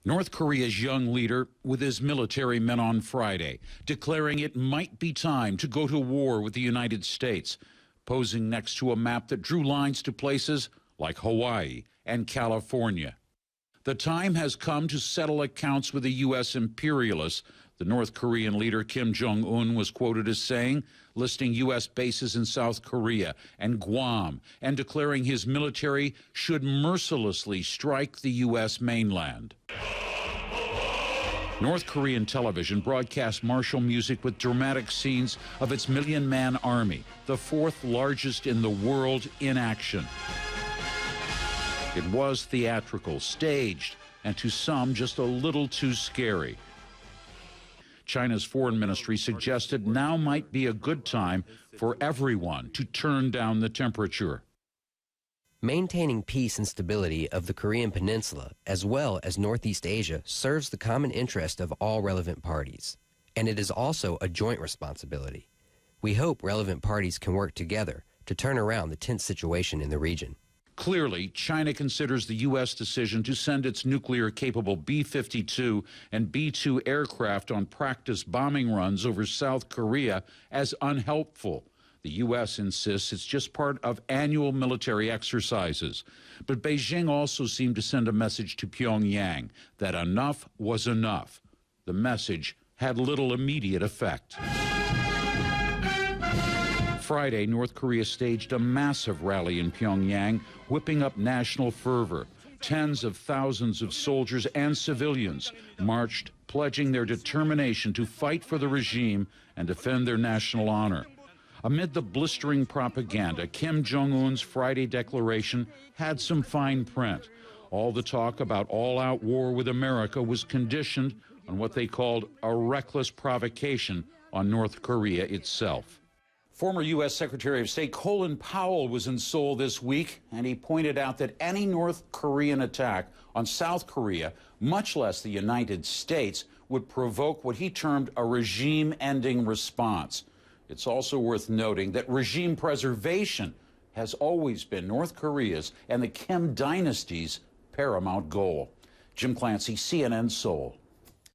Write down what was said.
North Korea's young leader with his military men on Friday, declaring it might be time to go to war with the United States, posing next to a map that drew lines to places like Hawaii and California. The time has come to settle accounts with the U.S. imperialists, the North Korean leader Kim Jong-un was quoted as saying, listing U.S. bases in South Korea and Guam, and declaring his military should mercilessly strike the U.S. mainland. North Korean television broadcast martial music with dramatic scenes of its million-man army, the fourth largest in the world, in action. It was theatrical, staged, and to some just a little too scary. China's foreign ministry suggested now might be a good time for everyone to turn down the temperature. Maintaining peace and stability of the Korean Peninsula, as well as Northeast Asia, serves the common interest of all relevant parties. And it is also a joint responsibility. We hope relevant parties can work together to turn around the tense situation in the region. Clearly, China considers the U.S. decision to send its nuclear-capable B-52 and B-2 aircraft on practice bombing runs over South Korea as unhelpful. The U.S. insists it's just part of annual military exercises. But Beijing also seemed to send a message to Pyongyang that enough was enough. The message had little immediate effect. Friday, North Korea staged a massive rally in Pyongyang, whipping up national fervor. Tens of thousands of soldiers and civilians marched, pledging their determination to fight for the regime and defend their national honor. Amid the blistering propaganda, Kim Jong-un's Friday declaration had some fine print. All the talk about all-out war with America was conditioned on what they called a reckless provocation on North Korea itself. Former U.S. Secretary of State Colin Powell was in Seoul this week, and he pointed out that any North Korean attack on South Korea, much less the United States, would provoke what he termed a regime-ending response. It's also worth noting that regime preservation has always been North Korea's and the Kim dynasty's paramount goal. Jim Clancy, CNN, Seoul.